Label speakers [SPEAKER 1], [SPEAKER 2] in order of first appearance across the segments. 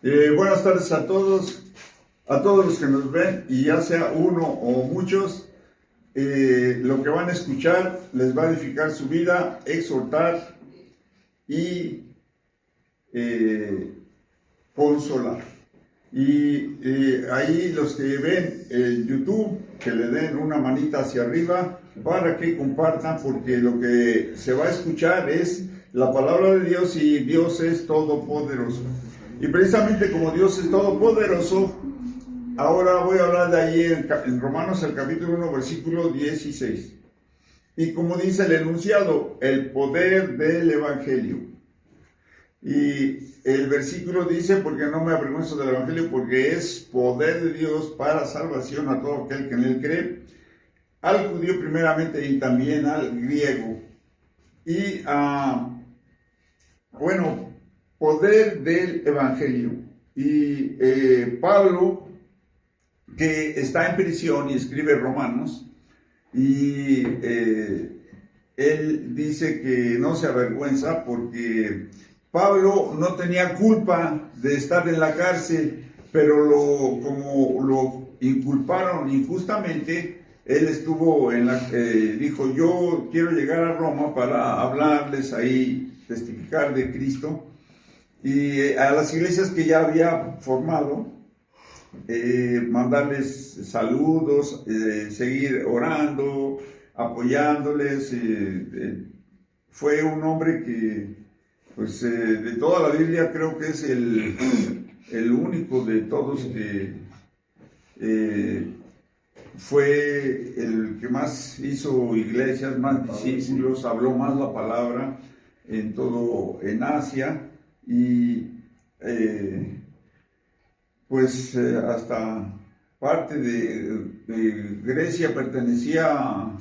[SPEAKER 1] Buenas tardes a todos los que nos ven, y ya sea uno o muchos, lo que van a escuchar les va a edificar su vida, exhortar y consolar. Y ahí los que ven el YouTube, que le den una manita hacia arriba para que compartan, porque lo que se va a escuchar es la palabra de Dios, y Dios es todopoderoso. Y precisamente como Dios es todopoderoso, ahora voy a hablar de ahí en Romanos, el capítulo 1, versículo 16. Y como dice el enunciado, el poder del Evangelio. Y el versículo dice: porque no me avergüenzo del Evangelio, porque es poder de Dios para salvación a todo aquel que en él cree, al judío primeramente y también al griego. Y bueno, poder del Evangelio. Y Pablo, que está en prisión y escribe Romanos, y él dice que no se avergüenza porque Pablo no tenía culpa de estar en la cárcel, pero como lo inculparon injustamente, él estuvo dijo: yo quiero llegar a Roma para hablarles ahí, testificar de Cristo, y a las iglesias que ya había formado, mandarles saludos, seguir orando, apoyándoles. Fue un hombre que, pues, de toda la Biblia creo que es el único de todos que fue el que más hizo iglesias, más discípulos, habló más la palabra en Asia, y pues hasta parte de Grecia pertenecía,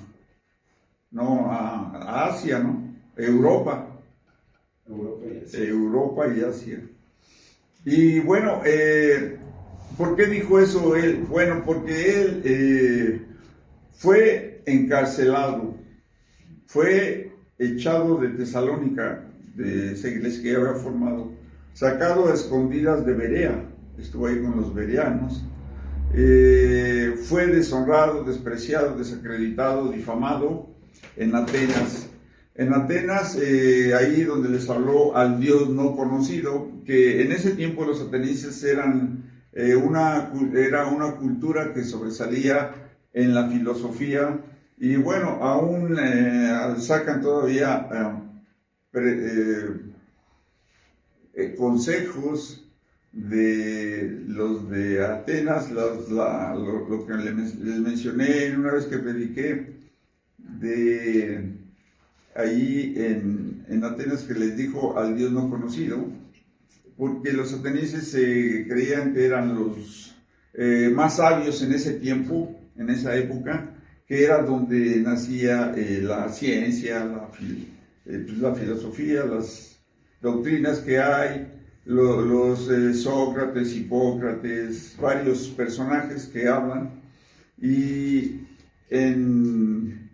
[SPEAKER 1] no, a Asia, ¿no? Europa y Asia. Y bueno, ¿por qué dijo eso él? Bueno, porque él fue encarcelado, fue echado de Tesalónica, de esa iglesia que ya había formado, sacado a escondidas de Berea, estuvo ahí con los bereanos, fue deshonrado, despreciado, desacreditado, difamado en Atenas. En Atenas, ahí donde les habló al Dios no conocido, que en ese tiempo los atenienses eran era una cultura que sobresalía en la filosofía, y bueno, aún sacan todavía consejos de los de Atenas, lo que les mencioné una vez que prediqué, de ahí en Atenas, que les dijo al Dios no conocido, porque los atenienses creían que eran los más sabios en ese tiempo, en esa época, que era donde nacía la ciencia, la filosofía, las doctrinas que hay, los Sócrates, Hipócrates, varios personajes que hablan. Y en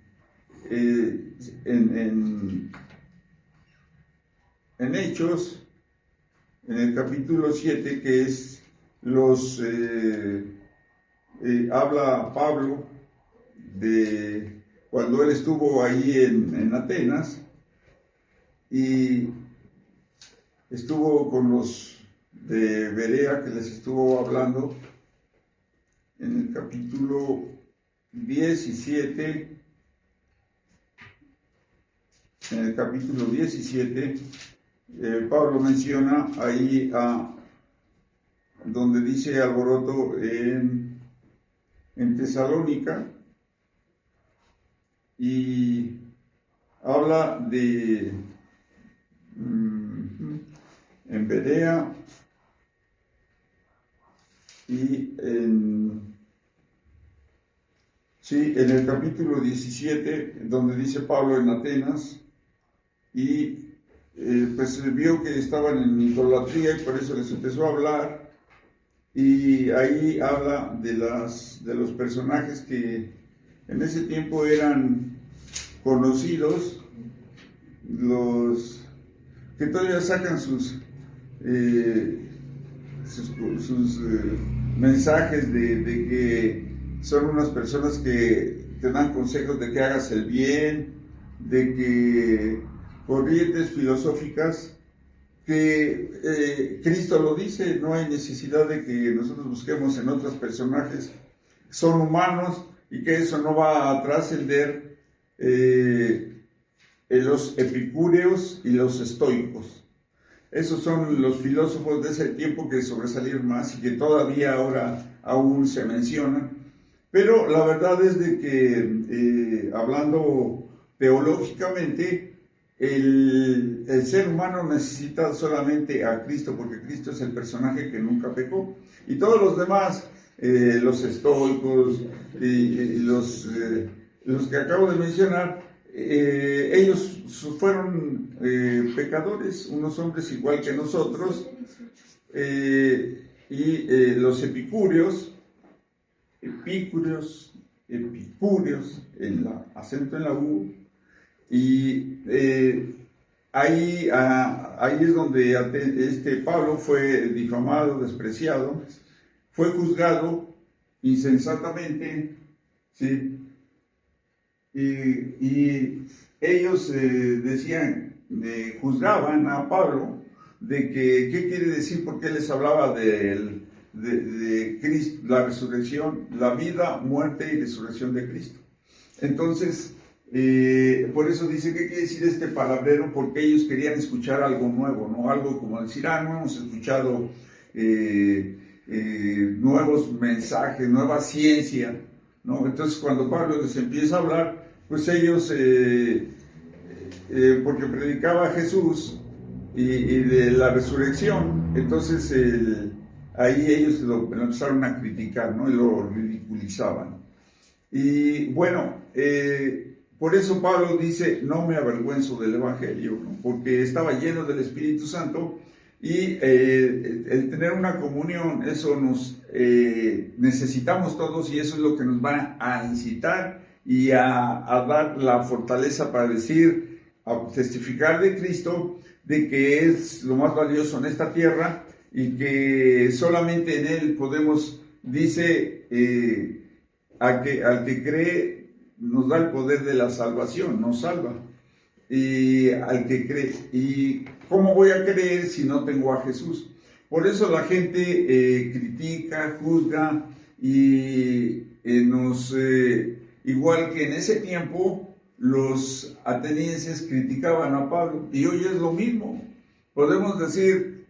[SPEAKER 1] Hechos, en el capítulo 7, que es habla Pablo de cuando él estuvo ahí en Atenas, y estuvo con los de Berea, que les estuvo hablando. En el capítulo 17, Pablo menciona ahí donde dice alboroto en Tesalónica, y habla de en Berea, y en el capítulo 17, donde dice Pablo en Atenas, y pues vio que estaban en idolatría, y por eso les empezó a hablar, y ahí habla de los personajes que en ese tiempo eran conocidos, los que todavía sacan sus mensajes de que son unas personas que te dan consejos de que hagas el bien, de que corrientes filosóficas que Cristo lo dice, no hay necesidad de que nosotros busquemos en otros personajes, son humanos y que eso no va a trascender los epicúreos y los estoicos. Esos son los filósofos de ese tiempo que sobresalieron más y que todavía ahora aún se mencionan. Pero la verdad es de que, hablando teológicamente, el ser humano necesita solamente a Cristo, porque Cristo es el personaje que nunca pecó. Y todos los demás, los estoicos y los que acabo de mencionar, ellos fueron pecadores, unos hombres igual que nosotros, y los epicúreos, el acento en la U, y ahí es donde Pablo fue difamado, despreciado, fue juzgado insensatamente, ¿sí? Y ellos juzgaban a Pablo de que, ¿qué quiere decir? Porque él les hablaba de Cristo, la resurrección, la vida, muerte y resurrección de Cristo. Entonces, por eso dice, ¿qué quiere decir este palabrero? Porque ellos querían escuchar algo nuevo, ¿no? Algo como decir, no hemos escuchado nuevos mensajes, nueva ciencia, ¿no? Entonces, cuando Pablo les empieza a hablar, pues ellos, porque predicaba a Jesús y de la resurrección, entonces ahí ellos lo empezaron a criticar, ¿no? Y lo ridiculizaban. Y bueno, por eso Pablo dice, no me avergüenzo del Evangelio, ¿no? Porque estaba lleno del Espíritu Santo y el tener una comunión, eso nos necesitamos todos y eso es lo que nos va a incitar y a dar la fortaleza para decir, a testificar de Cristo, de que es lo más valioso en esta tierra y que solamente en Él podemos, dice, al que cree nos da el poder de la salvación, nos salva. Y al que cree, ¿y cómo voy a creer si no tengo a Jesús? Por eso la gente critica, juzga y igual que en ese tiempo los atenienses criticaban a Pablo y hoy es lo mismo. Podemos decir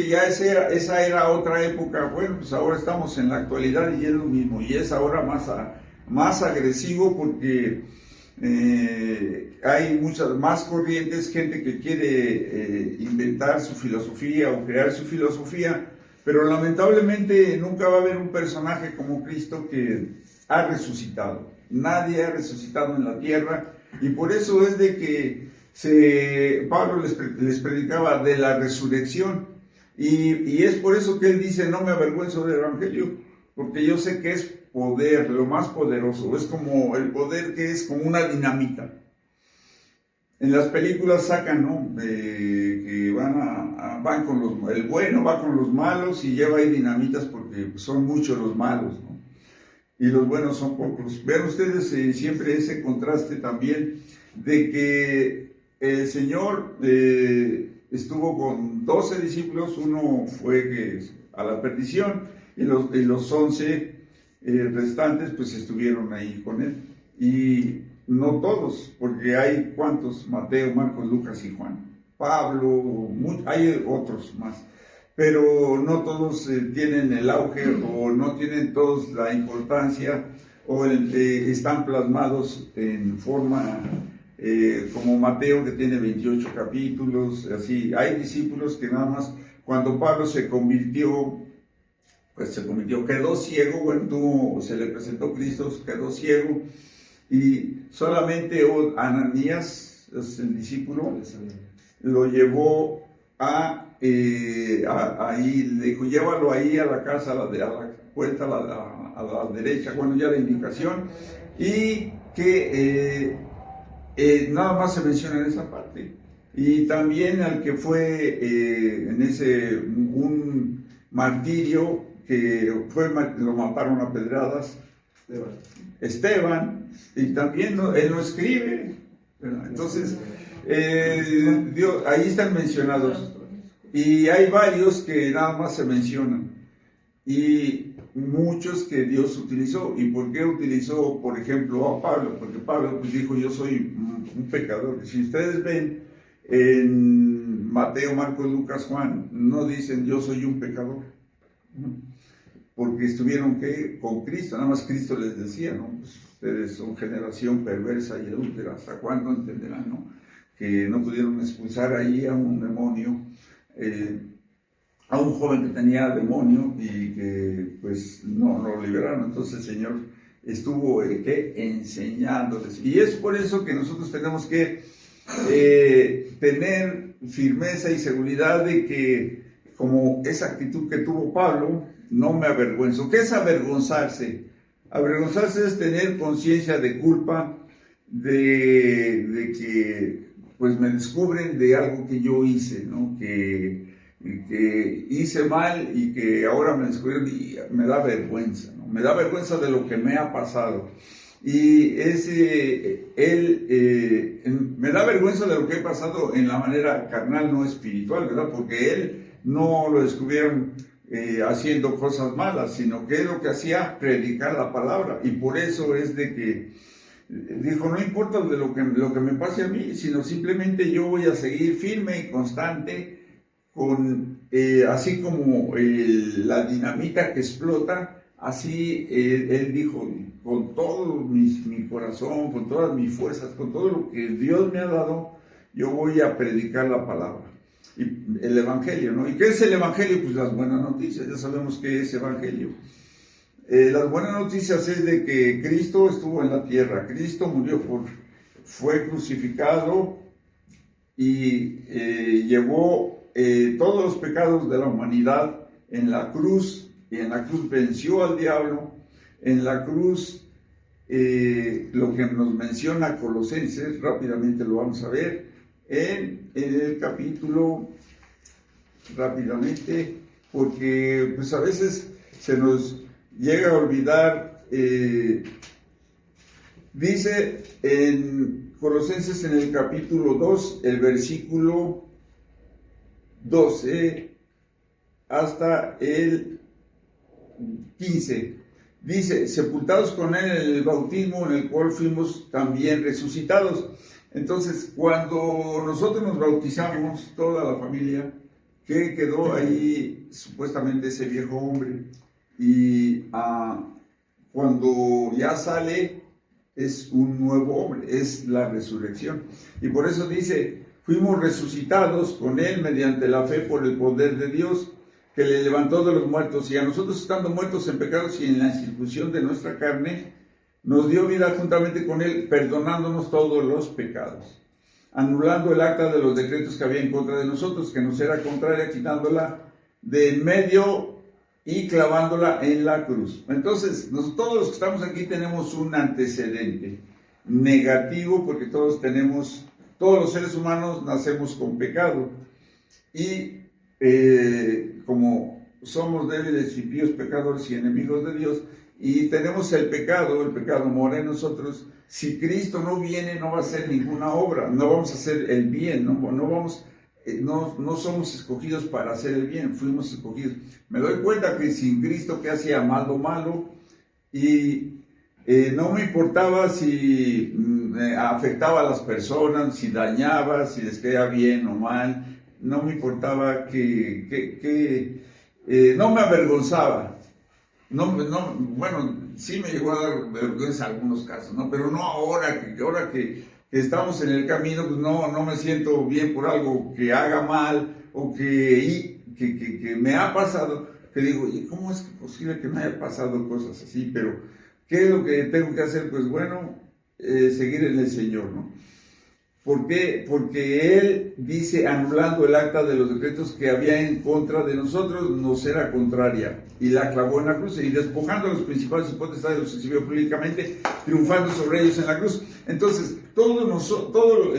[SPEAKER 1] ya esa era otra época. Bueno, pues ahora estamos en la actualidad y es lo mismo y es ahora más agresivo porque hay muchas más corrientes, gente que quiere inventar su filosofía o crear su filosofía, pero lamentablemente nunca va a haber un personaje como Cristo que ha resucitado. Nadie ha resucitado en la tierra y por eso es de que Pablo les predicaba de la resurrección y es por eso que él dice, no me avergüenzo del Evangelio, porque yo sé que es poder, lo más poderoso, es como el poder que es como una dinamita. En las películas sacan, ¿no? Que van con el bueno va con los malos y lleva ahí dinamitas porque son muchos los malos, ¿no? Y los buenos son pocos. Vean ustedes siempre ese contraste también de que el Señor estuvo con 12 discípulos, uno fue a la perdición y los 11 restantes pues estuvieron ahí con él. Y no todos, porque hay cuantos, Mateo, Marcos, Lucas y Juan, Pablo, hay otros más, pero no todos tienen el auge o no tienen todos la importancia o están plasmados en forma como Mateo, que tiene 28 capítulos, así. Hay discípulos que nada más, cuando Pablo se convirtió, quedó ciego, bueno, se le presentó Cristo, quedó ciego, y solamente Ananías, es el discípulo, lo llevó ahí, le dijo, llévalo ahí a la casa, a la puerta, a la derecha, bueno, ya la indicación, y que nada más se menciona en esa parte. Y también al que fue martirio, que lo mataron a pedradas, Esteban, y también él no escribe, ¿verdad? Entonces, ahí están mencionados, y hay varios que nada más se mencionan, y muchos que Dios utilizó. ¿Y por qué utilizó, por ejemplo, a Pablo? Porque Pablo pues, dijo, yo soy un pecador. Si ustedes ven en Mateo, Marcos, Lucas, Juan, no dicen yo soy un pecador, porque estuvieron con Cristo. Nada más Cristo les decía, ¿no? Pues ustedes son generación perversa y adúltera, ¿hasta cuándo entenderán, no? Que no pudieron expulsar ahí a un demonio, a un joven que tenía demonio, y que pues no lo liberaron. Entonces el Señor estuvo enseñándoles, y es por eso que nosotros tenemos que tener firmeza y seguridad de que, como esa actitud que tuvo Pablo, no me avergüenzo. ¿Qué es avergonzarse? Avergonzarse es tener conciencia de culpa, de que pues me descubren de algo que yo hice, ¿no? Que hice mal y que ahora me descubrieron, y me da vergüenza, ¿no? Me da vergüenza de lo que me ha pasado. Y me da vergüenza de lo que he pasado en la manera carnal, no espiritual, ¿verdad? Porque él no lo descubrieron haciendo cosas malas, sino que es lo que hacía, predicar la palabra. Y por eso es de que dijo, no importa de lo que me pase a mí, sino simplemente yo voy a seguir firme y constante, así como la dinamita que explota, así él dijo, con todo mi corazón, con todas mis fuerzas, con todo lo que Dios me ha dado, yo voy a predicar la palabra. Y el evangelio, ¿no? ¿Y qué es el evangelio? Pues las buenas noticias. Ya sabemos qué es evangelio. Las buenas noticias es de que Cristo estuvo en la tierra, Cristo fue crucificado y llevó todos los pecados de la humanidad en la cruz, y en la cruz venció al diablo. En la cruz, lo que nos menciona Colosenses, rápidamente lo vamos a ver, en el capítulo, rápidamente, porque pues a veces se nos llega a olvidar. Dice en Colosenses, en el capítulo 2, el versículo 12 hasta el 15, dice, sepultados con él en el bautismo, en el cual fuimos también resucitados. Entonces, cuando nosotros nos bautizamos, toda la familia, ¿qué quedó ahí? Supuestamente ese viejo hombre. Y cuando ya sale, es un nuevo hombre, es la resurrección. Y por eso dice, fuimos resucitados con él mediante la fe por el poder de Dios, que le levantó de los muertos, y a nosotros, estando muertos en pecados y en la circuncisión de nuestra carne, nos dio vida juntamente con él, perdonándonos todos los pecados, anulando el acta de los decretos que había en contra de nosotros, que nos era contraria, quitándola de en medio y clavándola en la cruz. Entonces, todos los que estamos aquí tenemos un antecedente negativo, porque todos los seres humanos nacemos con pecado, y como somos débiles, impíos, pecadores y enemigos de Dios, y tenemos el pecado mora en nosotros. Si Cristo no viene, no va a hacer ninguna obra, no vamos a hacer el bien, no somos escogidos para hacer el bien, fuimos escogidos. Me doy cuenta que sin Cristo, que hacía malo, y no me importaba si afectaba a las personas, si dañaba, si les quedaba bien o mal, no me importaba, no me avergonzaba. Bueno, sí me llegó a dar vergüenza en algunos casos, ¿no? Pero no ahora que estamos en el camino, pues no me siento bien por algo que haga mal o que me ha pasado, que digo, ¿y cómo es posible que me haya pasado cosas así? Pero, ¿qué es lo que tengo que hacer? Pues bueno, seguir en el Señor, ¿no? ¿Por qué? Porque Él dice, anulando el acta de los decretos que había en contra de nosotros, nos era contraria, y la clavó en la cruz, y despojando a los principales y potestades los exhibió públicamente, triunfando sobre ellos en la cruz. Entonces, toda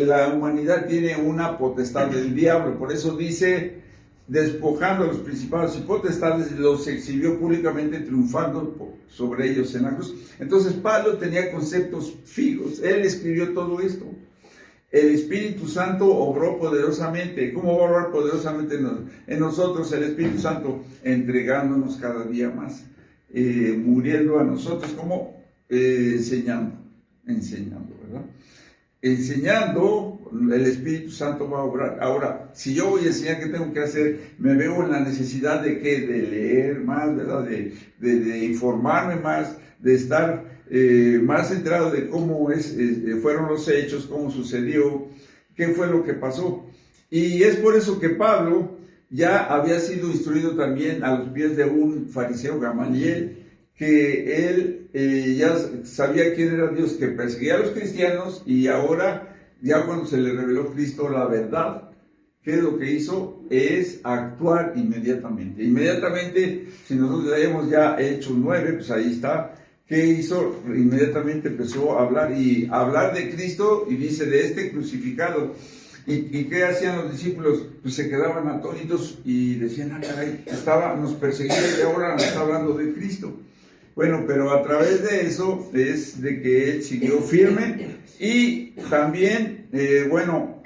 [SPEAKER 1] la humanidad tiene una potestad del diablo. Por eso dice despojando a los principados y potestades, los exhibió públicamente, triunfando sobre ellos en la cruz. Entonces Pablo tenía conceptos fijos, él escribió todo esto. El Espíritu Santo obró poderosamente. ¿Cómo va a obrar poderosamente en nosotros el Espíritu Santo? Entregándonos cada día más, muriendo a nosotros, como enseñando, ¿verdad? Enseñando, el Espíritu Santo va a obrar. Ahora, si yo voy a enseñar, ¿qué tengo que hacer? Me veo en la necesidad de ¿qué? De leer más, ¿verdad? De informarme más, de estar más enterado de cómo fueron los hechos, cómo sucedió, qué fue lo que pasó. Y es por eso que Pablo ya había sido instruido también a los pies de un fariseo, Gamaliel, que él ya sabía quién era Dios, que perseguía a los cristianos, y ahora, ya cuando se le reveló Cristo la verdad, ¿qué es lo que hizo? Es actuar inmediatamente. Inmediatamente, si nosotros leemos ya Hechos 9, pues ahí está. ¿Qué hizo? Inmediatamente empezó a hablar de Cristo, y dice, de este crucificado. ¿Y qué hacían los discípulos? Pues se quedaban atónitos y decían, caray, nos perseguía y ahora nos está hablando de Cristo. Bueno, pero a través de eso es de que él siguió firme, y también,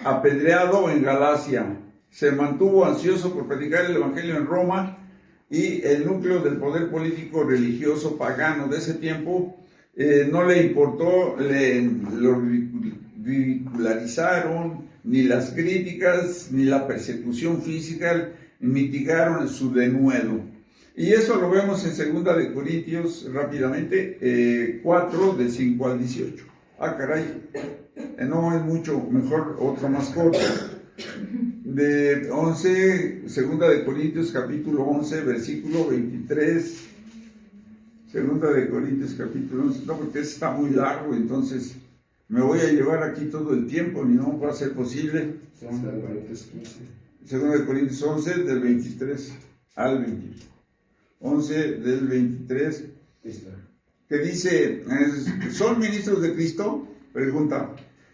[SPEAKER 1] apedreado en Galacia. Se mantuvo ansioso por predicar el Evangelio en Roma, y el núcleo del poder político religioso pagano de ese tiempo no le importó, lo ridicularizaron, ni las críticas, ni la persecución física mitigaron su denuedo. Y eso lo vemos en 2 de Corintios, rápidamente, 4, de 5 al 18. Caray, no es mucho, mejor otro más corto. De 11, 2 de Corintios capítulo 11, versículo 23. 2 de Corintios capítulo 11, no, porque está muy largo, entonces me voy a llevar aquí todo el tiempo, ni no va a ser posible. 2 de Corintios 11, del 23 al 21. 11 del 23, que dice, ¿son ministros de Cristo? Pregunta,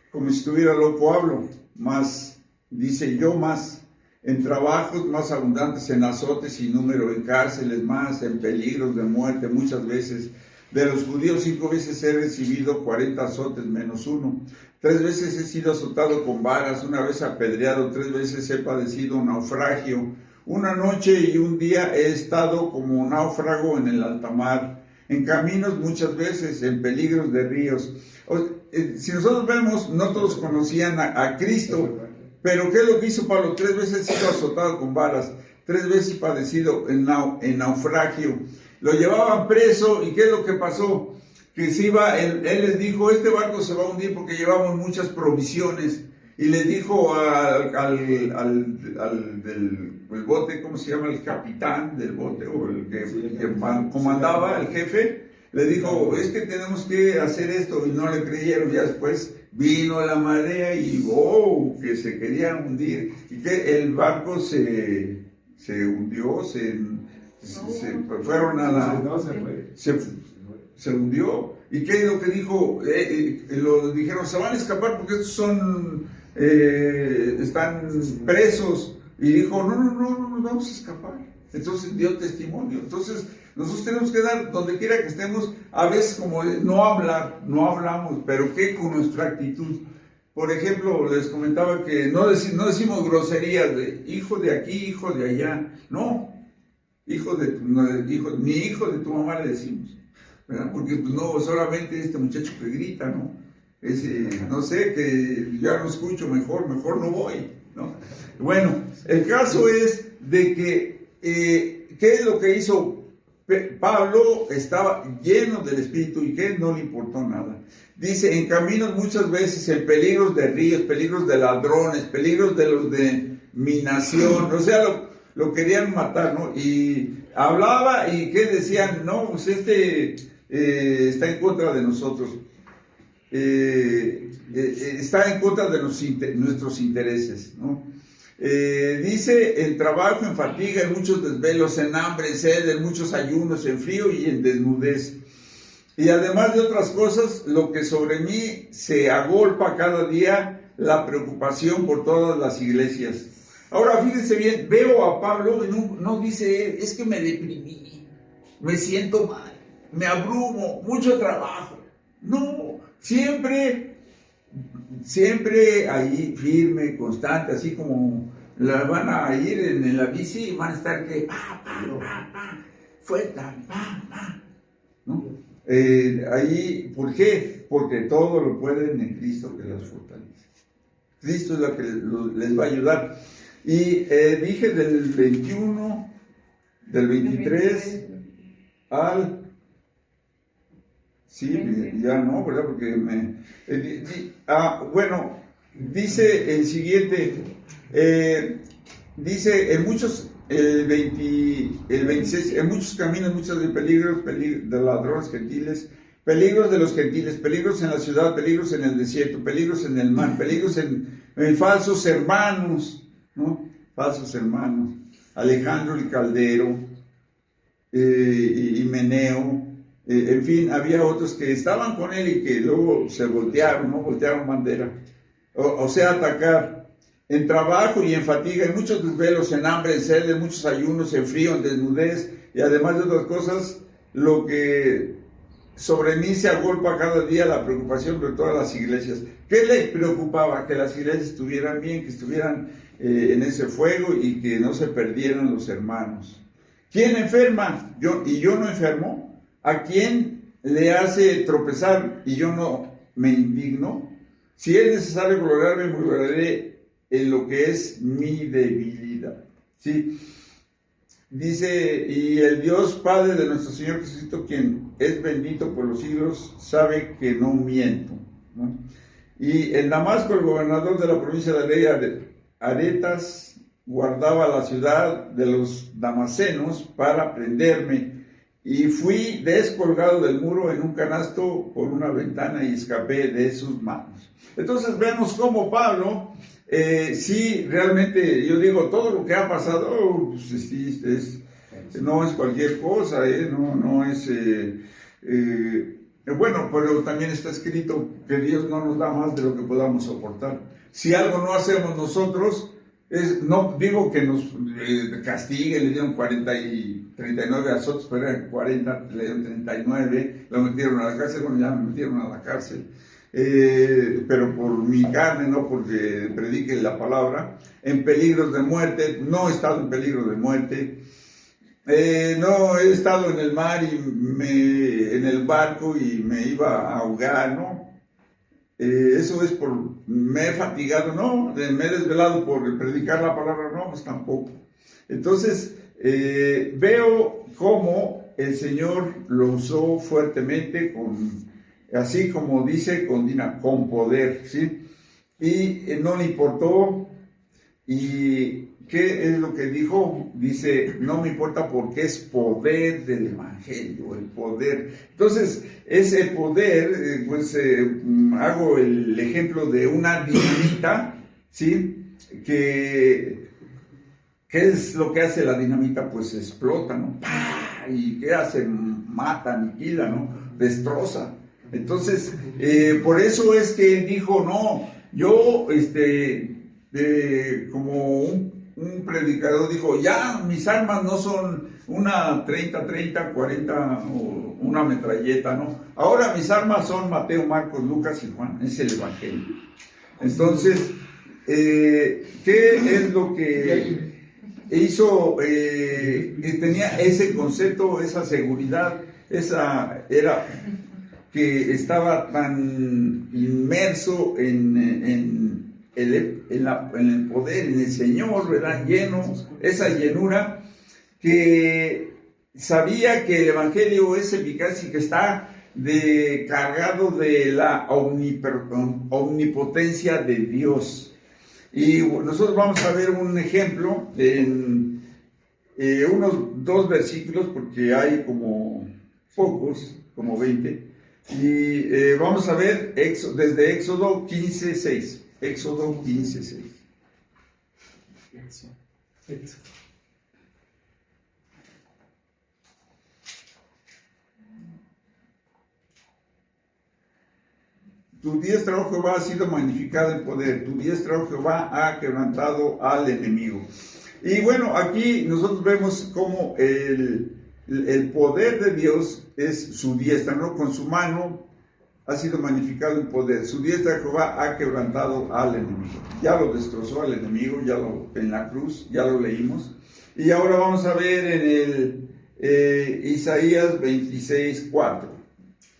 [SPEAKER 1] como si estuviera loco hablo, más, dice yo más, en trabajos más abundantes, en azotes sin número, en cárceles más, en peligros de muerte muchas veces. De los judíos 5 veces he recibido 40 azotes menos 1. 3 veces he sido azotado con varas, 1 vez apedreado, 3 veces he padecido un naufragio. 1 noche y 1 día he estado como náufrago en el alta mar, en caminos muchas veces, en peligros de ríos. Si nosotros vemos, no todos conocían a Cristo, pero ¿qué es lo que hizo Pablo? 3 veces he sido azotado con varas, 3 veces padecido en naufragio. Lo llevaban preso, ¿y qué es lo que pasó? Que se iba, él les dijo, este barco se va a hundir porque llevamos muchas provisiones. Y les dijo del bote, ¿cómo se llama? El capitán del bote, o el que comandaba, el jefe, le dijo, es que tenemos que hacer esto, y no le creyeron. Ya después vino la marea y que se quería hundir, y que el barco se hundió, fueron a la... Se hundió. ¿Y qué es lo que dijo? Lo dijeron, se van a escapar porque estos están presos. Y dijo, no nos vamos a escapar. Entonces dio testimonio. Entonces nosotros tenemos que dar, donde quiera que estemos, a veces como no hablamos, pero que con nuestra actitud. Por ejemplo, les comentaba que no decimos groserías de hijo de aquí, hijo de allá. No, ni hijo de tu mamá le decimos, ¿verdad? Porque pues, no solamente este muchacho que grita, ¿no? No sé, que ya no escucho, mejor no voy, ¿no? Bueno, el caso es de que, ¿qué es lo que hizo? Pablo estaba lleno del Espíritu, y que no le importó nada. Dice, en caminos muchas veces, en peligros de ríos, peligros de ladrones, peligros de los de mi nación, o sea, lo querían matar, ¿no? Y hablaba, y ¿qué decían? No, pues está en contra de nosotros. Está en contra de nuestros intereses, ¿no? Dice, en trabajo, en fatiga, en muchos desvelos, en hambre, en sed, en muchos ayunos, en frío y en desnudez. Y además de otras cosas, lo que sobre mí se agolpa cada día, la preocupación por todas las iglesias. Ahora fíjense bien, veo a Pablo y no dice, es que me deprimí, me siento mal, me abrumo, mucho trabajo. No, siempre ahí firme, constante, así como las van a ir en la bici y van a estar que fuerza, ¿no? Ahí, ¿por qué? Porque todo lo pueden en Cristo que los fortalece. Cristo es lo que les va a ayudar. Y dije del 21, del 23 al... Sí, ya no, ¿verdad? Porque bueno, dice el siguiente, dice en muchos, el 26, en muchos caminos, muchos de peligros de ladrones gentiles, peligros de los gentiles, peligros en la ciudad, peligros en el desierto, peligros en el mar, peligros en falsos hermanos, ¿no? Falsos hermanos, Alejandro el Caldero, y Meneo, en fin, había otros que estaban con él y que luego se voltearon, ¿no? Voltearon bandera, o sea, atacar. En trabajo y en fatiga, en muchos desvelos, en hambre, en sed, en muchos ayunos, en frío, en desnudez, y además de otras cosas, lo que sobre mí se agolpa cada día la preocupación de todas las iglesias. ¿Qué les preocupaba? Que las iglesias estuvieran bien, que estuvieran en ese fuego y que no se perdieran los hermanos. ¿Quién enferma? Yo no enfermo. ¿A quién le hace tropezar y yo no me indigno? Si es necesario gloriarme, me gloriaré en lo que es mi debilidad. ¿Sí? Dice, y el Dios Padre de nuestro Señor Jesucristo, quien es bendito por los siglos, sabe que no miento, ¿no? Y en Damasco, el gobernador de la provincia de Arey, Aretas, guardaba la ciudad de los damasenos para prenderme, y fui descolgado del muro en un canasto por una ventana y escapé de sus manos. Entonces vemos cómo Pablo, sí, realmente, yo digo, todo lo que ha pasado, pues, sí, no es cualquier cosa, no es... bueno, pero también está escrito que Dios no nos da más de lo que podamos soportar. Si algo no hacemos nosotros, no digo que nos castiguen, le dieron 40 y 39 azotes, pero eran 40, le dieron 39, lo metieron a la cárcel, bueno, ya me metieron a la cárcel. Pero por mi carne, no porque predique la palabra, en peligros de muerte, no he estado en peligro de muerte, no he estado en el mar y en el barco y me iba a ahogar, ¿no? Eso es me he fatigado, no, me he desvelado por predicar la palabra, no, pues tampoco. Entonces, veo cómo el Señor lo usó fuertemente, así como dice, con poder, ¿sí? Y no le importó. ¿Y qué es lo que dijo? Dice, no me importa porque es poder del Evangelio, el poder. Entonces, ese poder, hago el ejemplo de una dinamita, ¿sí? ¿Qué es lo que hace la dinamita? Pues explota, ¿no? ¡Pah! ¿Y qué hace? Mata, aniquila, ¿no? Destroza. Entonces, por eso es que dijo, no, yo, como un predicador dijo, ya mis armas no son una 30, 40 o una metralleta, ¿no? Ahora mis armas son Mateo, Marcos, Lucas y Juan, es el Evangelio. Entonces, ¿qué es lo que hizo? Tenía ese concepto, esa seguridad, era que estaba tan inmerso en el poder, en el Señor, ¿verdad? Lleno, esa llenura, que sabía que el Evangelio es eficaz y que está cargado de la omnipotencia de Dios. Y nosotros vamos a ver un ejemplo en unos 2 versículos, porque hay como pocos, como 20. Y vamos a ver desde Éxodo 15:6. Éxodo 15:6. Tu diestra, oh Jehová, ha sido magnificada en poder. Tu diestra, oh Jehová, ha quebrantado al enemigo. Y bueno, aquí nosotros vemos cómo el poder de Dios es su diestra, ¿no? Con su mano ha sido magnificado en poder. Su diestra, Jehová, ha quebrantado al enemigo. Ya lo destrozó al enemigo, en la cruz, ya lo leímos. Y ahora vamos a ver en el Isaías 26:4.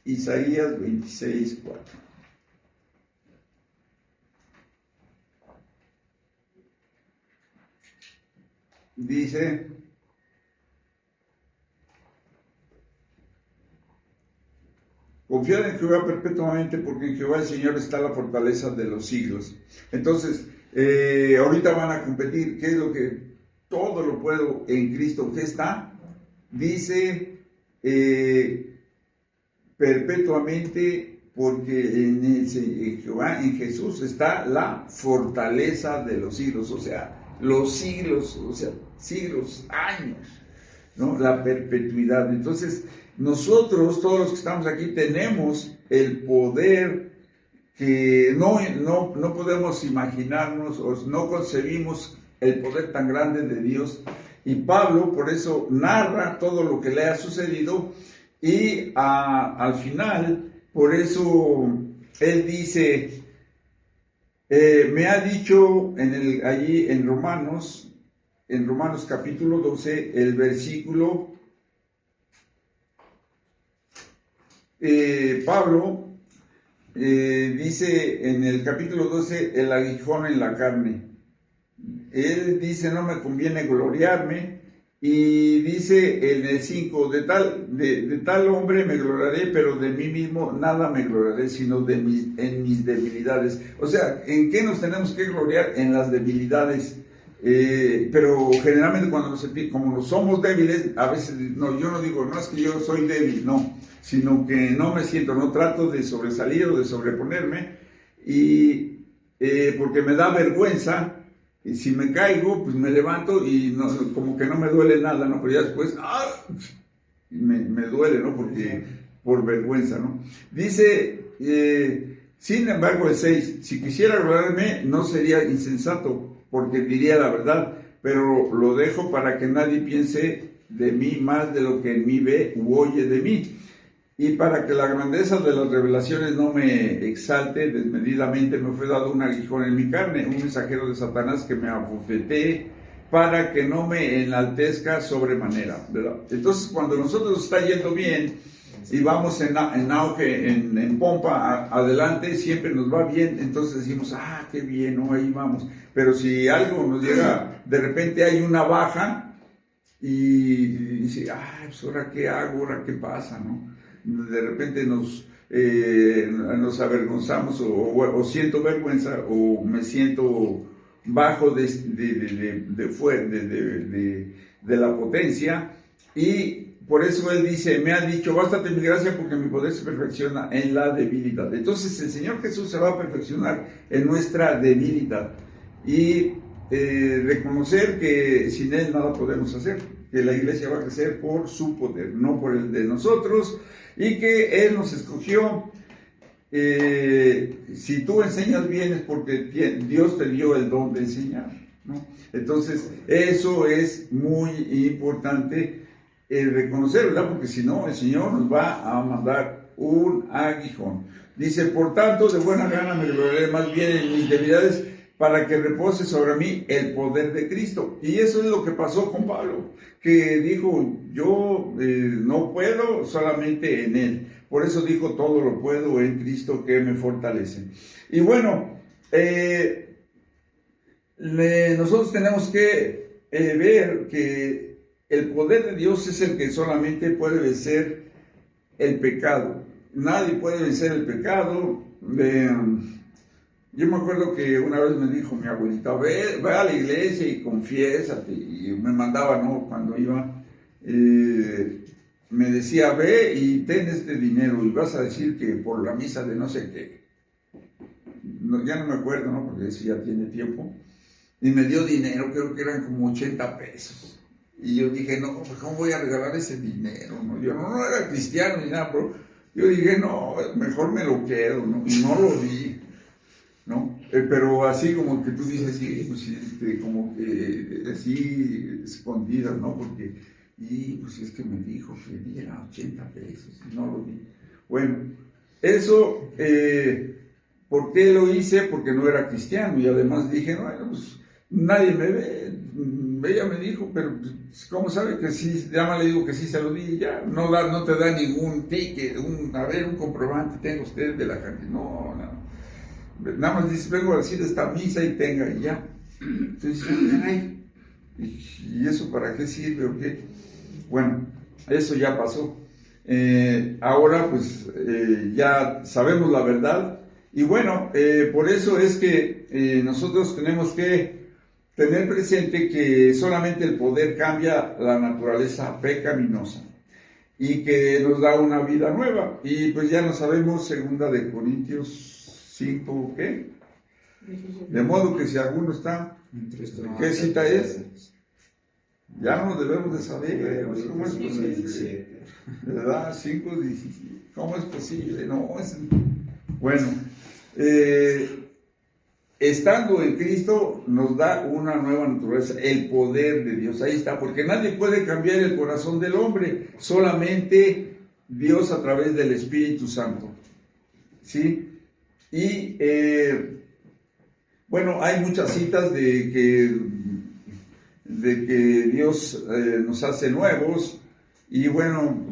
[SPEAKER 1] Isaías 26:4. Dice: confiad en Jehová perpetuamente, porque en Jehová el Señor está la fortaleza de los siglos. Entonces, ahorita van a competir. ¿Qué es lo que todo lo puedo en Cristo? ¿Qué está? Dice perpetuamente, porque en Jehová, en Jesús, está la fortaleza de los siglos. O sea, los siglos, o sea, siglos, años, ¿no? La perpetuidad. Entonces, nosotros, todos los que estamos aquí, tenemos el poder que no podemos imaginarnos, o no concebimos el poder tan grande de Dios. Y Pablo, por eso, narra todo lo que le ha sucedido, y al final, por eso, él dice, me ha dicho allí en Romanos capítulo 12, el versículo, Pablo dice en el capítulo 12, el aguijón en la carne. Él dice, no me conviene gloriarme, y dice en el 5, de tal hombre me gloriaré, pero de mí mismo nada me gloriaré, sino en mis debilidades. O sea, ¿en qué nos tenemos que gloriar? En las debilidades. Pero generalmente como somos débiles, a veces, yo no digo, no es que yo soy débil, no, sino que no me siento, no trato de sobresalir o de sobreponerme, y porque me da vergüenza. Y si me caigo, pues me levanto y como que no me duele nada, ¿no? Pero ya después, me duele, ¿no? Porque por vergüenza, ¿no? Dice, sin embargo, el 6, si quisiera gloriarme, no sería insensato, porque diría la verdad, pero lo dejo para que nadie piense de mí más de lo que en mí ve u oye de mí. Y para que la grandeza de las revelaciones no me exalte desmedidamente, me fue dado un aguijón en mi carne, un mensajero de Satanás que me abofetee para que no me enaltezca sobremanera, ¿verdad? Entonces, cuando nosotros está yendo bien y vamos en auge, en pompa adelante, siempre nos va bien, entonces decimos, qué bien, ¿no? Ahí vamos. Pero si algo nos llega, de repente hay una baja y dice, pues ahora qué hago, ahora qué pasa, ¿no? De repente nos avergonzamos, o siento vergüenza, o me siento bajo de la potencia, y por eso él dice, me ha dicho, bástate mi gracia, porque mi poder se perfecciona en la debilidad. Entonces el Señor Jesús se va a perfeccionar en nuestra debilidad, y reconocer que sin Él nada podemos hacer, que la iglesia va a crecer por su poder, no por el de nosotros, y que Él nos escogió. Si tú enseñas bien es porque Dios te dio el don de enseñar, ¿no? Entonces eso es muy importante reconocer, ¿verdad? Porque si no, el Señor nos va a mandar un aguijón. Dice, por tanto, de buena gana me gloriaré más bien en mis debilidades, para que repose sobre mí el poder de Cristo. Y eso es lo que pasó con Pablo, que dijo, yo no puedo, solamente en Él. Por eso dijo, todo lo puedo en Cristo que me fortalece. Y bueno, nosotros tenemos que ver que el poder de Dios es el que solamente puede vencer el pecado. Nadie puede vencer el pecado. Yo me acuerdo que una vez me dijo mi abuelita, ve a la iglesia y confiésate, y me mandaba, ¿no? Cuando iba, me decía, ve y ten este dinero y vas a decir que por la misa de no sé qué. Ya no me acuerdo, ¿no? Porque eso ya tiene tiempo. Y me dio dinero, creo que eran como 80 pesos. Y yo dije, no, pues ¿cómo voy a regalar ese dinero? ¿No? Yo no era cristiano ni nada, Yo dije, no, mejor me lo quedo, ¿no? Y no lo di, ¿no? Pero así como que tú dices, sí, pues como que así escondidas, ¿no? Porque, y pues es que me dijo que diera 80 pesos y no lo di. Bueno, eso, ¿por qué lo hice? Porque no era cristiano y además dije, bueno, pues nadie me ve. Ella me dijo, pero pues, ¿cómo sabe que sí? Ya más le digo que sí se lo di, ya no te da ningún ticket, un comprobante, tenga usted de la cantidad. No, nada más dice, vengo a decir esta misa y tenga, y ya. Entonces, ay, ¿y eso para qué sirve o qué? Bueno, eso ya pasó. Ahora pues ya sabemos la verdad y bueno, por eso es que nosotros tenemos que tener presente que solamente el poder cambia la naturaleza pecaminosa y que nos da una vida nueva. Y pues ya no sabemos, 2 Corintios 5, ¿qué? De modo que si alguno está, ¿qué cita es? Ya no debemos de saber, ¿cómo es posible? ¿Verdad? 5:17. ¿Cómo es posible? No, bueno, estando en Cristo nos da una nueva naturaleza, el poder de Dios, ahí está, porque nadie puede cambiar el corazón del hombre, solamente Dios a través del Espíritu Santo, ¿sí? Y bueno, hay muchas citas de que Dios nos hace nuevos, y bueno,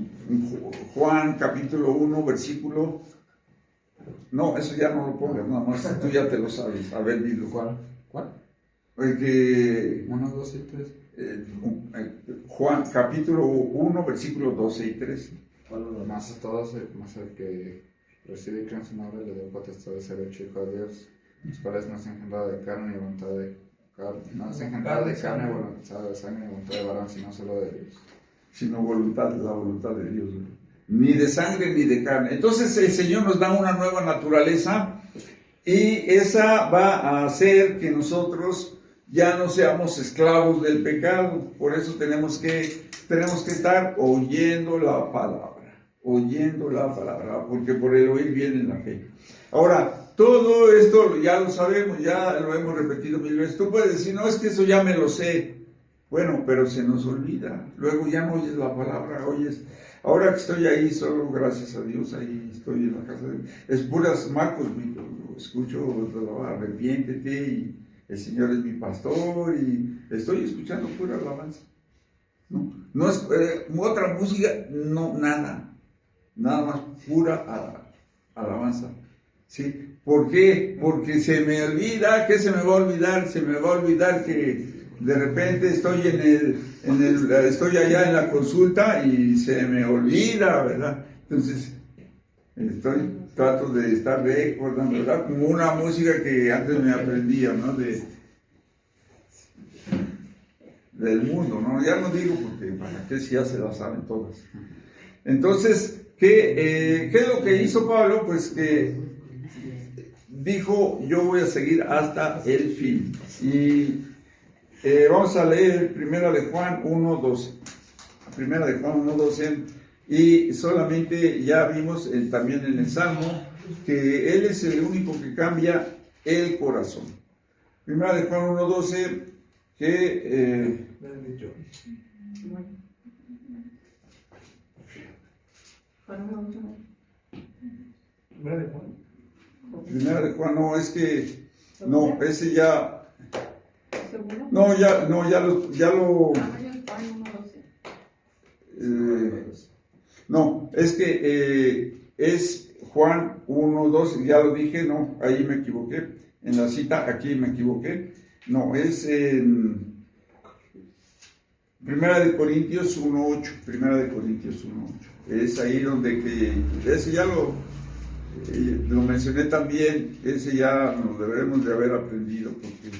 [SPEAKER 1] Juan capítulo 1, versículo... No, eso ya no lo pongas, nada más, tú ya te lo sabes. A ver, dilo.
[SPEAKER 2] ¿Cuál?
[SPEAKER 1] Que,
[SPEAKER 2] 1, 2 y 3.
[SPEAKER 1] Juan capítulo 1, versículo 12 y 13.
[SPEAKER 2] Más a todos, más el que recibe y cree en su nombre, le dio potestad de ser hecho hijo de Dios, los cuales no se engendrado de carne y voluntad de carne, no se engendrado de carne y voluntad de sangre y voluntad de varón, sino solo de Dios.
[SPEAKER 1] Sino la voluntad de Dios, ni de sangre ni de carne. Entonces el Señor nos da una nueva naturaleza y esa va a hacer que nosotros ya no seamos esclavos del pecado. Por eso tenemos que estar oyendo la palabra, porque por el oír viene la fe. Ahora, todo esto ya lo sabemos, ya lo hemos repetido 1000 veces. Tú puedes decir, no, es que eso ya me lo sé. Bueno, pero se nos olvida. Luego ya no oyes la palabra, oyes. Ahora que estoy ahí, solo gracias a Dios, ahí estoy en la casa de... Es puras Marcos, escucho, arrepiéntete, y el Señor es mi pastor, y estoy escuchando pura alabanza. No es otra música, no, nada más pura alabanza. ¿Sí? ¿Por qué? Porque se me olvida, ¿qué se me va a olvidar? Se me va a olvidar que de repente estoy estoy allá en la consulta y se me olvida, ¿verdad? Entonces, trato de estar recordando, ¿verdad? Como una música que antes me aprendía, ¿no? Del mundo, ¿no? Ya no digo porque para qué si ya se la saben todas. Entonces, ¿qué es lo que hizo Pablo? Pues que dijo, yo voy a seguir hasta el fin. Y vamos a leer Primera de Juan 1:12. Primera de Juan 1:12. Y solamente ya vimos también en el Salmo que Él es el único que cambia el corazón. Primera de Juan 1:12, que... Primera de Juan, no, es que... No, ese ya... No, ya lo... no, es que es Juan 1:12, ya lo dije, no, ahí me equivoqué. En la cita, aquí me equivoqué. No, es en Primera de Corintios 1:8. Primera de Corintios 1:8. Es ahí donde ese ya lo mencioné también, ese ya nos debemos de haber aprendido, porque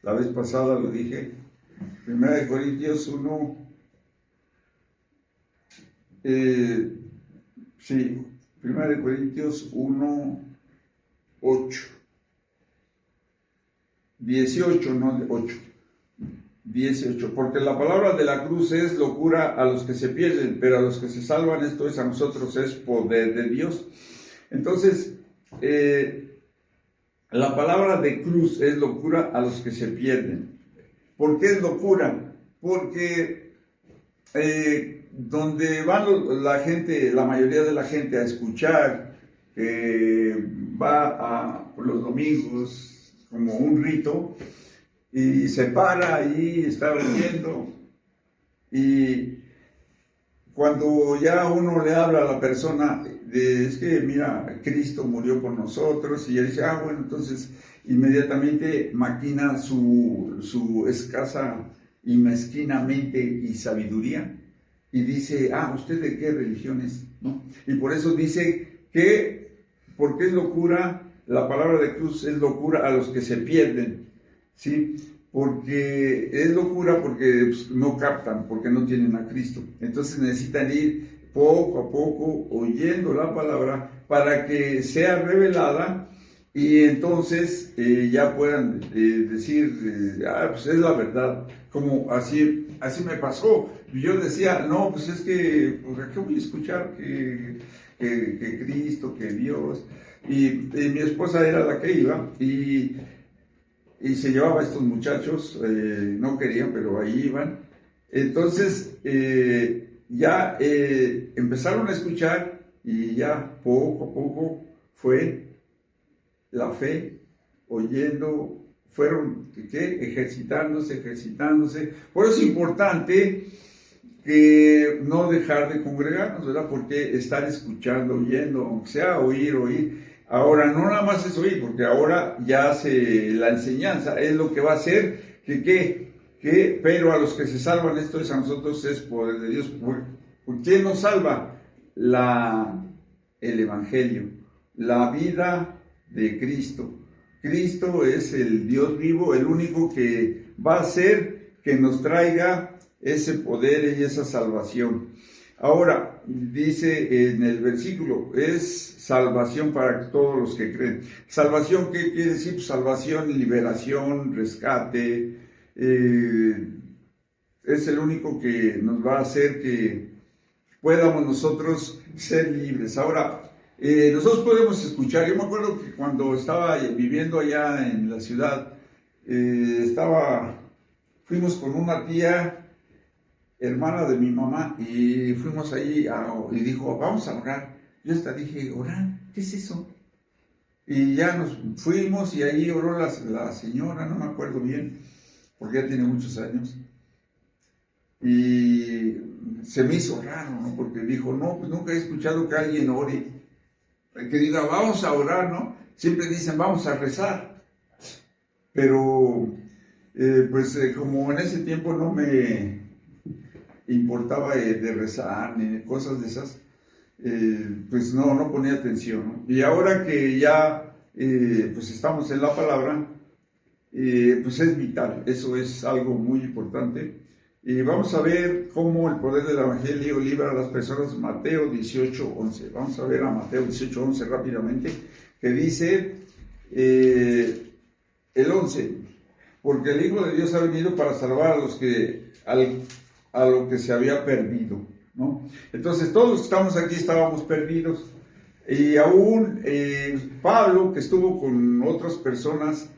[SPEAKER 1] la vez pasada lo dije. Primera de Corintios 1, sí, Primera de Corintios 1:8, 18, no 8. 18. Porque la palabra de la cruz es locura a los que se pierden, pero a los que se salvan, esto es a nosotros, es poder de Dios. Entonces, la palabra de cruz es locura a los que se pierden. ¿Por qué es locura? Porque donde van la gente, la mayoría de la gente a escuchar, va por los domingos como un rito, y se para ahí, está oyendo, y cuando ya uno le habla a la persona, es que mira, Cristo murió por nosotros, y él dice, bueno, entonces inmediatamente maquina su escasa y mezquina mente y sabiduría, y dice, ¿usted de qué religión es? ¿No? Y por eso dice que, porque es locura, la palabra de cruz es locura a los que se pierden, ¿sí? Porque es locura porque pues, no captan, porque no tienen a Cristo. Entonces necesitan ir poco a poco oyendo la palabra para que sea revelada y entonces ya puedan decir, pues es la verdad, como así me pasó. Yo decía, no, pues es que, pues ¿a qué voy a escuchar que Cristo, que Dios? Y mi esposa era la que iba y se llevaba a estos muchachos, no querían, pero ahí iban. Entonces, ya empezaron a escuchar y ya poco a poco fue la fe, oyendo, fueron ejercitándose. Por eso es importante que no dejar de congregarnos, ¿verdad? Porque estar escuchando, oyendo, aunque sea oír. Ahora, no nada más es oír, porque ahora ya la enseñanza es lo que va a hacer pero a los que se salvan, esto es a nosotros, es poder de Dios. ¿Por qué nos salva? El Evangelio, la vida de Cristo. Cristo es el Dios vivo, el único que va a hacer que nos traiga ese poder y esa salvación. Ahora, dice en el versículo, es salvación para todos los que creen. ¿Salvación qué quiere decir? Pues salvación, liberación, rescate. Es el único que nos va a hacer que podamos nosotros ser libres. Ahora, nosotros podemos escuchar. Yo me acuerdo que cuando estaba viviendo allá en la ciudad, fuimos con una tía, hermana de mi mamá, y fuimos allí y dijo, vamos a orar. Yo hasta dije, ¿orar? ¿Qué es eso? Y ya nos fuimos y ahí oró la señora, no me acuerdo bien, porque ya tiene muchos años. Y se me hizo raro, ¿no? Porque dijo, no, pues nunca he escuchado que alguien ore, que diga, vamos a orar, ¿no? Siempre dicen, vamos a rezar. Pero, como en ese tiempo no me importaba de rezar ni de cosas de esas, pues no ponía atención, ¿no? Y ahora que ya pues estamos en la palabra, pues es vital, eso es algo muy importante. Y vamos a ver cómo el poder del Evangelio libra a las personas. Mateo 18:11. Vamos a ver a Mateo 18:11 rápidamente, que dice el 11, porque el Hijo de Dios ha venido para salvar a lo que se había perdido, ¿no? Entonces todos los que estamos aquí estábamos perdidos, y aún Pablo, que estuvo con otras personas,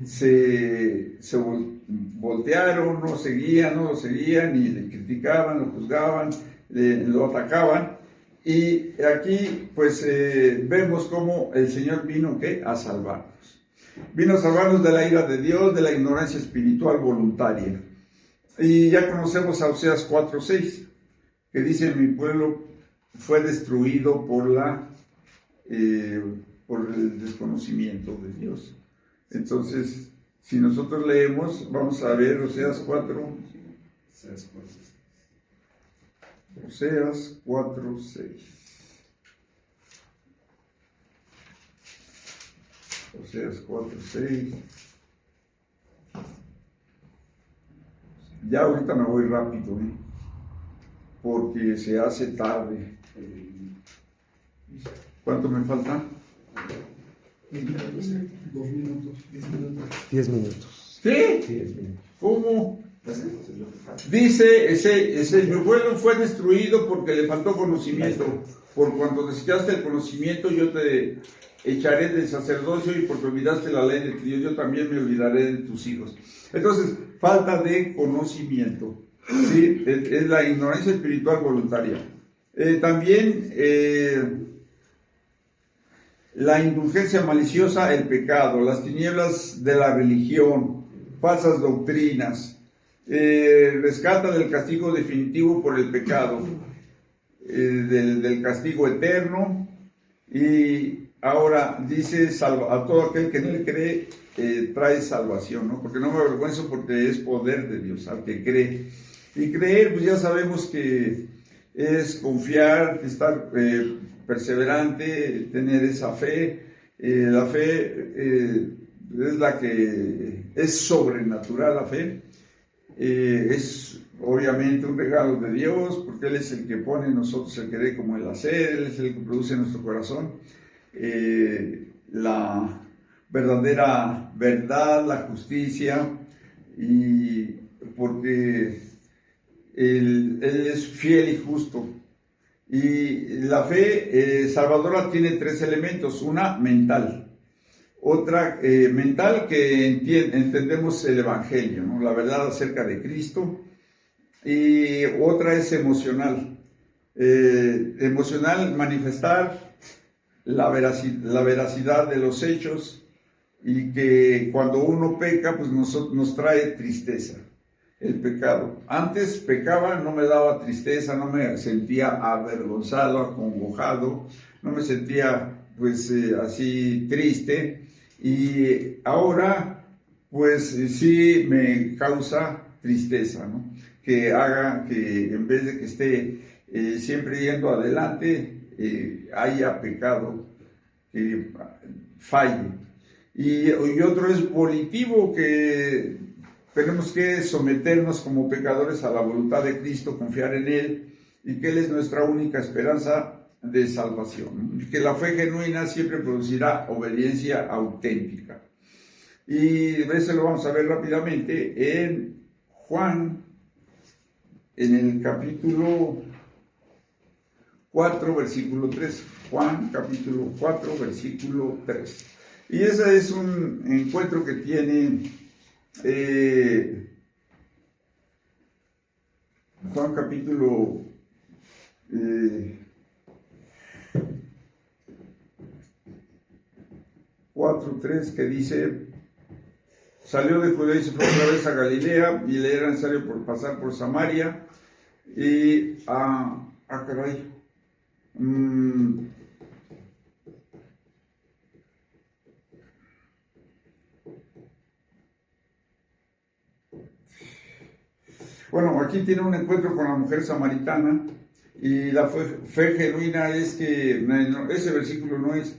[SPEAKER 1] se voltearon, no lo seguían y le criticaban, lo juzgaban, lo atacaban. Y aquí pues vemos cómo el Señor vino a salvarnos. Vino a salvarnos de la ira de Dios, de la ignorancia espiritual voluntaria. Y ya conocemos a Oseas 4:6, que dice, mi pueblo fue destruido por el desconocimiento de Dios. Entonces, si nosotros leemos, vamos a ver Oseas 4. Oseas 4:6. Oseas 4:6. Ya ahorita me voy rápido, porque se hace tarde. ¿Cuánto me falta?
[SPEAKER 3] 2 minutos.
[SPEAKER 4] 10 minutos.
[SPEAKER 1] ¿Sí?
[SPEAKER 3] Sí, es mío.
[SPEAKER 1] ¿Cómo?
[SPEAKER 2] Pues eso es lo que falta.
[SPEAKER 1] Dice, mi pueblo fue destruido porque le faltó conocimiento. Por cuanto desechaste el conocimiento, yo te echaré del sacerdocio, y porque olvidaste la ley de tu Dios, yo también me olvidaré de tus hijos. Entonces, falta de conocimiento. ¿Sí? Es la ignorancia espiritual voluntaria. También la indulgencia maliciosa, el pecado, las tinieblas de la religión, falsas doctrinas, rescata del castigo definitivo por el pecado, del castigo eterno. Y ahora dice, a todo aquel que en él cree, trae salvación, ¿no? Porque no me avergüenzo, porque es poder de Dios al que cree. Y creer, pues ya sabemos que es confiar, estar perseverante, tener esa fe. La fe es la que es sobrenatural, la fe. Es obviamente un regalo de Dios, porque Él es el que pone en nosotros el querer como el hacer, Él es el que produce en nuestro corazón la verdadera verdad, la justicia, y porque Él es fiel y justo. Y la fe salvadora tiene tres elementos: una mental, otra mental, que entendemos el Evangelio, ¿no? La verdad acerca de Cristo, y otra es emocional. Emocional, manifestar la veracidad de los hechos, y que cuando uno peca, pues nos trae tristeza. El pecado. Antes pecaba, no me daba tristeza, no me sentía avergonzado, acongojado, no me sentía pues así triste, y ahora pues sí me causa tristeza, ¿no? Que haga que en vez de que esté siempre yendo adelante, haya pecado, que falle. Y otro es volitivo, que tenemos que someternos como pecadores a la voluntad de Cristo, confiar en Él, y que Él es nuestra única esperanza de salvación. Que la fe genuina siempre producirá obediencia auténtica. Y eso lo vamos a ver rápidamente en Juan, en el capítulo 4, versículo 3. Juan, capítulo 4, versículo 3. Y ese es un encuentro que tiene Juan capítulo 4:3, que dice: salió de Judea y se fue otra vez a Galilea, y le era necesario pasar por Samaria. Y caray, bueno, aquí tiene un encuentro con la mujer samaritana, y la fe genuina es que, no, ese versículo no es,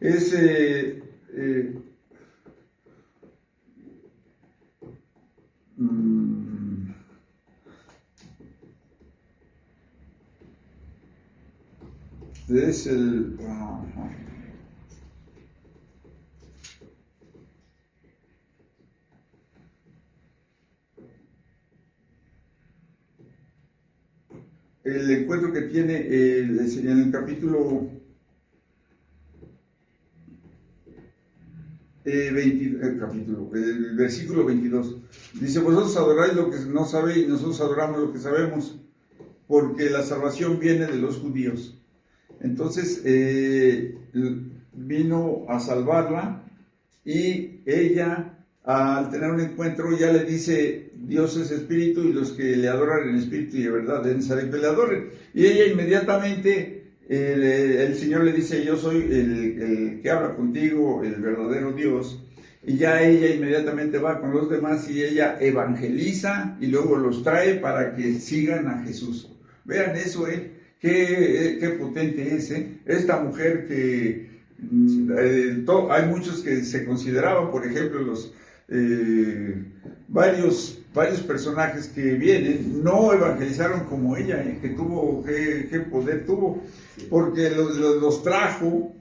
[SPEAKER 1] es el... el encuentro que tiene en el capítulo el versículo 22. Dice: vosotros adoráis lo que no sabéis, nosotros adoramos lo que sabemos, porque la salvación viene de los judíos. Entonces vino a salvarla, y ella, al tener un encuentro, ya le dice: Dios es espíritu, y los que le adoran en espíritu y de verdad es necesario que le adoren. Y ella inmediatamente, el Señor le dice: yo soy el que habla contigo, el verdadero Dios. Y ya ella inmediatamente va con los demás, y ella evangeliza, y luego los trae para que sigan a Jesús. Vean eso, qué potente es, esta mujer que hay muchos que se consideraban, por ejemplo, los varios personajes que vienen, no evangelizaron como ella, qué poder tuvo, porque los trajo,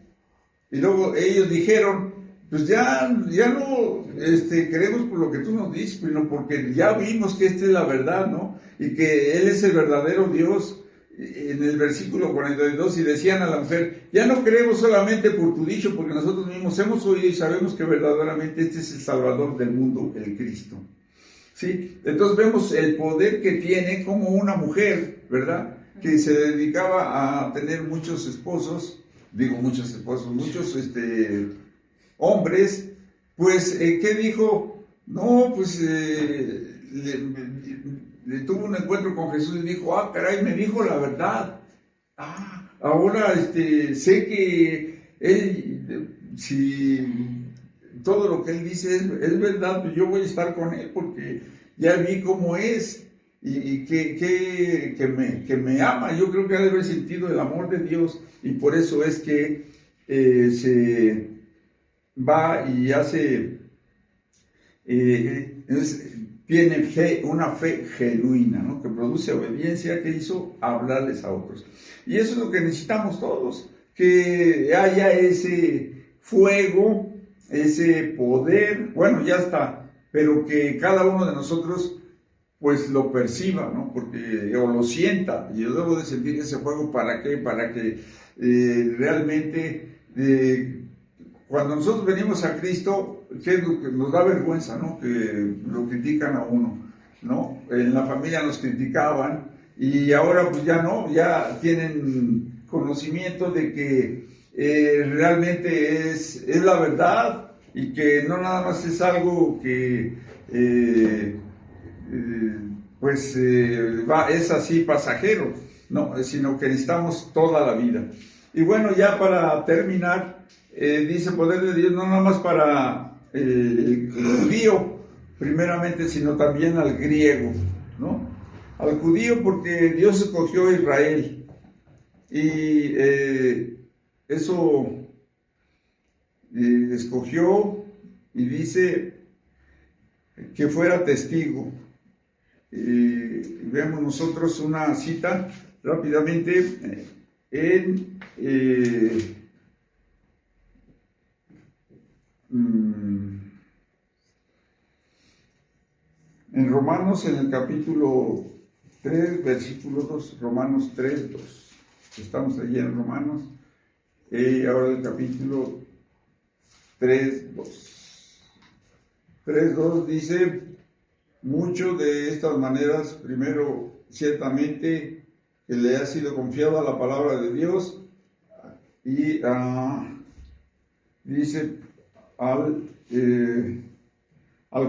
[SPEAKER 1] y luego ellos dijeron: pues ya no queremos por lo que tú nos dices, sino porque ya vimos que esta es la verdad, ¿no? Y que Él es el verdadero Dios. En el versículo 42, y decían a la mujer, ya no creemos solamente por tu dicho, porque nosotros mismos hemos oído y sabemos que verdaderamente este es el Salvador del mundo, el Cristo. ¿Sí? Entonces vemos el poder que tiene como una mujer, ¿verdad? Que se dedicaba a tener muchos hombres, pues, ¿qué dijo? No, pues, le tuvo un encuentro con Jesús y dijo, ah, caray, me dijo la verdad. Ah, ahora sé que él, si todo lo que él dice es verdad, pues yo voy a estar con él porque ya vi cómo es y que me ama. Yo creo que ha de haber sentido el amor de Dios y por eso es que se va y hace, tiene fe, una fe genuina, ¿no? Que produce obediencia, que hizo hablarles a otros. Y eso es lo que necesitamos todos, que haya ese fuego, ese poder, bueno, ya está, pero que cada uno de nosotros pues lo perciba, ¿no? Porque, o lo sienta, y yo debo de sentir ese fuego, ¿para qué? Para que realmente, cuando nosotros venimos a Cristo, ¿qué es lo que nos da vergüenza, ¿no? Que lo critican a uno, ¿no? En la familia nos criticaban, y ahora pues ya no, ya tienen conocimiento de que realmente es la verdad, y que no nada más es algo que es así pasajero, no, sino que necesitamos toda la vida. Y bueno, ya para terminar, dice poder de Dios no nada más para el judío primeramente, sino también al griego, ¿no? Al judío porque Dios escogió a Israel y eso escogió y dice que fuera testigo. Veamos nosotros una cita rápidamente en Romanos, en el capítulo 3, versículo 2, Romanos 3, 2. Estamos allí en Romanos, ahora el capítulo 3, 2. 3, 2 dice, mucho de estas maneras, primero, ciertamente, que le ha sido confiada la palabra de Dios, y dice al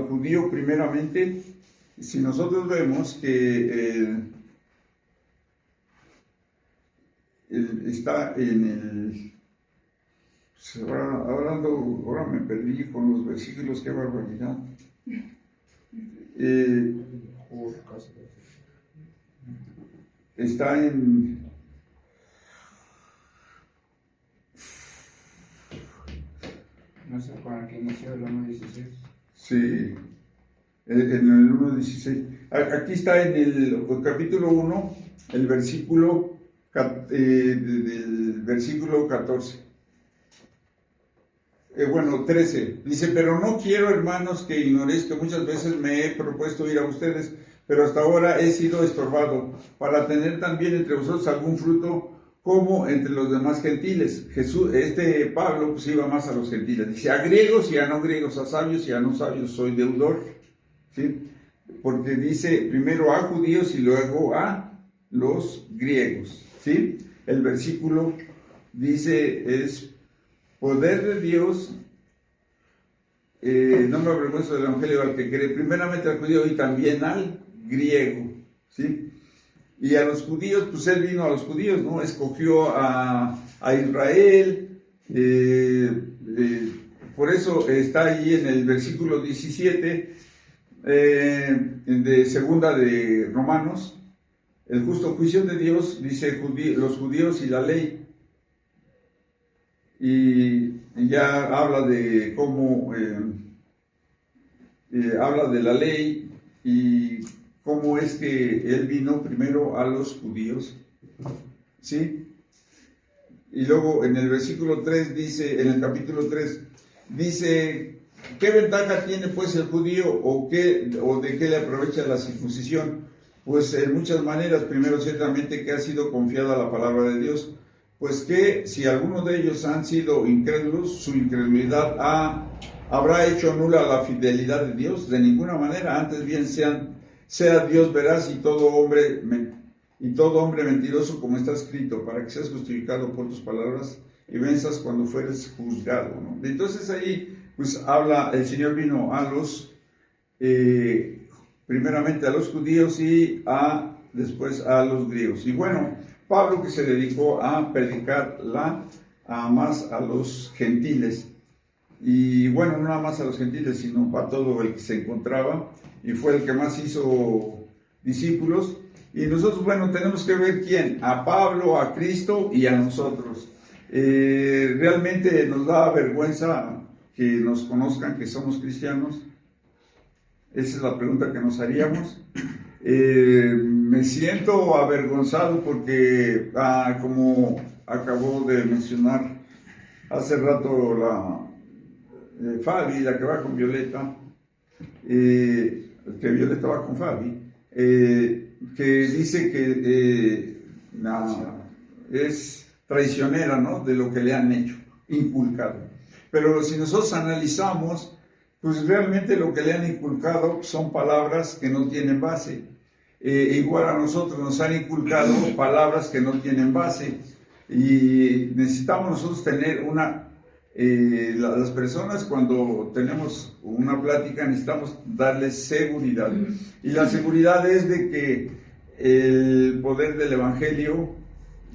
[SPEAKER 1] judío primeramente. Si nosotros vemos que está en el... Ahora me perdí con los versículos, qué barbaridad. Está en...
[SPEAKER 2] No sé con qué inició el 1.16.
[SPEAKER 1] Sí, en el 1.16. Aquí está en el capítulo 1, el versículo, del versículo 14. 13. Dice, pero no quiero, hermanos, que ignoréis que muchas veces me he propuesto ir a ustedes, pero hasta ahora he sido estorbado, para tener también entre vosotros algún fruto como entre los demás gentiles. Pablo pues iba más a los gentiles. Dice, a griegos y a no griegos, a sabios y a no sabios soy deudor. ¿Sí? Porque dice primero a judíos y luego a los griegos. ¿Sí? El versículo dice, es poder de Dios, no me avergüenzo del evangelio al que cree, primeramente al judío y también al griego. ¿Sí? Y a los judíos, pues él vino a los judíos, ¿no? Escogió a Israel, por eso está ahí en el versículo 17 de segunda de Romanos, el justo juicio de Dios, dice los judíos y la ley. Y ya habla de cómo, habla de la ley y cómo es que él vino primero a los judíos, ¿sí? Y luego en el versículo 3 dice, en el capítulo 3, dice, ¿qué ventaja tiene pues el judío o de qué le aprovecha la circuncisión? Pues en muchas maneras. Primero, ciertamente que ha sido confiada la palabra de Dios, pues que si algunos de ellos han sido incrédulos, su incredulidad habrá hecho nula la fidelidad de Dios. De ninguna manera, antes bien sea Dios veraz y todo hombre mentiroso, como está escrito, para que seas justificado por tus palabras y venzas cuando fueres juzgado, ¿no? Entonces ahí pues habla, el Señor vino a los primeramente a los judíos y después a los griegos. Y bueno, Pablo, que se dedicó a predicar más a los gentiles, y bueno, no nada más a los gentiles, sino a todo el que se encontraba, y fue el que más hizo discípulos. Y nosotros, bueno, tenemos que ver quién, a Pablo, a Cristo y a nosotros. Realmente nos da vergüenza que nos conozcan que somos cristianos. Esa es la pregunta que nos haríamos. Me siento avergonzado porque, como acabó de mencionar hace rato Fabi, la que va con Violeta, que Violeta va con Fabi, que dice que es traicionera, ¿no?, de lo que le han hecho, inculcado. Pero si nosotros analizamos, pues realmente lo que le han inculcado son palabras que no tienen base. Igual a nosotros nos han inculcado palabras que no tienen base. Y necesitamos nosotros tener las personas, cuando tenemos una plática, necesitamos darles seguridad. Y la seguridad es de que el poder del Evangelio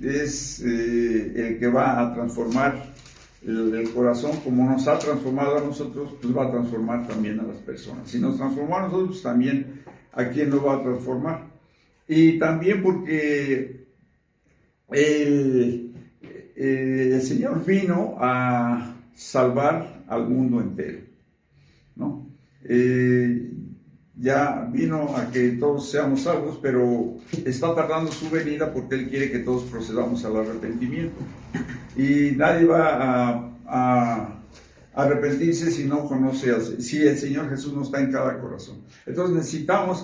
[SPEAKER 1] es el que va a transformar el corazón. Como nos ha transformado a nosotros, pues va a transformar también a las personas. Si nos transformó a nosotros, pues también a quién lo va a transformar. Y también porque el Señor vino a salvar al mundo entero, ¿no? Ya vino a que todos seamos salvos, pero está tardando su venida porque Él quiere que todos procedamos al arrepentimiento. Y nadie va a arrepentirse si no conoce, si el Señor Jesús no está en cada corazón. Entonces necesitamos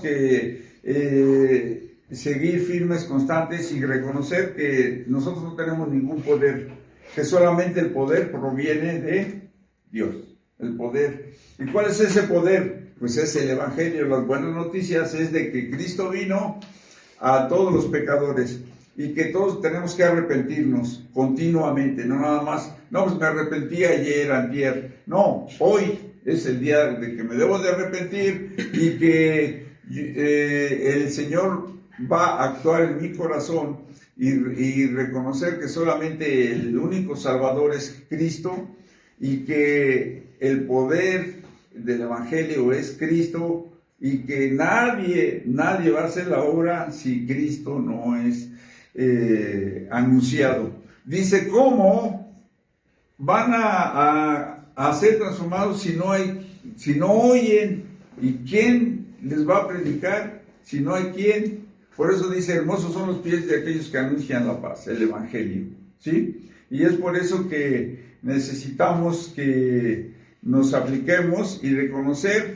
[SPEAKER 1] seguir firmes, constantes y reconocer que nosotros no tenemos ningún poder, que solamente el poder proviene de Dios, el poder. ¿Y cuál es ese poder? Pues es el Evangelio. Las buenas noticias es de que Cristo vino a todos los pecadores y que todos tenemos que arrepentirnos continuamente, no nada más, no, pues me arrepentí ayer, antier. No, hoy es el día de que me debo de arrepentir y que el Señor va a actuar en mi corazón y reconocer que solamente el único Salvador es Cristo y que el poder del Evangelio es Cristo y que nadie va a hacer la obra si Cristo no es anunciado. Dice, ¿cómo van a ser transformados si no oyen? ¿Y quién les va a predicar si no hay quien? Por eso dice, hermosos son los pies de aquellos que anuncian la paz, el Evangelio, ¿sí? Y es por eso que necesitamos que nos apliquemos y reconocer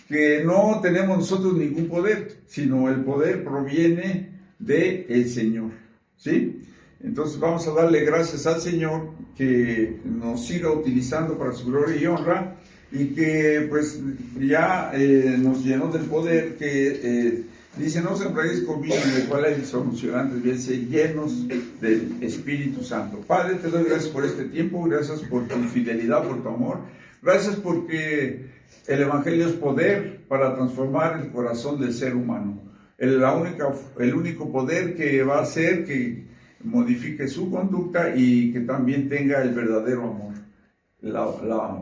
[SPEAKER 1] que no tenemos nosotros ningún poder, sino el poder proviene del Señor, ¿sí? Entonces vamos a darle gracias al Señor que nos siga utilizando para su gloria y honra y que pues ya nos llenó del poder que dice, no os embriaguéis con vino en el cual hay disolución, antes bien ser llenos del Espíritu Santo. Padre, te doy gracias por este tiempo, gracias por tu fidelidad, por tu amor, gracias porque el Evangelio es poder para transformar el corazón del ser humano. El único poder que va a hacer que modifique su conducta y que también tenga el verdadero amor, la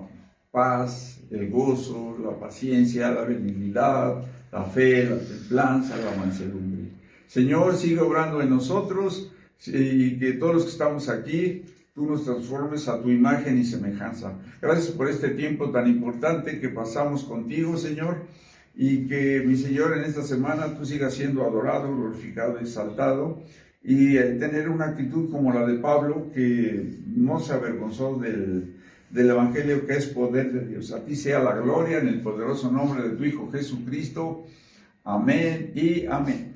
[SPEAKER 1] paz, el gozo, la paciencia, la benignidad, la fe, la templanza, la mansedumbre. Señor, sigue obrando en nosotros y que todos los que estamos aquí, tú nos transformes a tu imagen y semejanza. Gracias por este tiempo tan importante que pasamos contigo, Señor, y que, mi Señor, en esta semana tú sigas siendo adorado, glorificado, exaltado, y tener una actitud como la de Pablo, que no se avergonzó del Evangelio, que es poder de Dios. A ti sea la gloria en el poderoso nombre de tu Hijo Jesucristo. Amén y amén.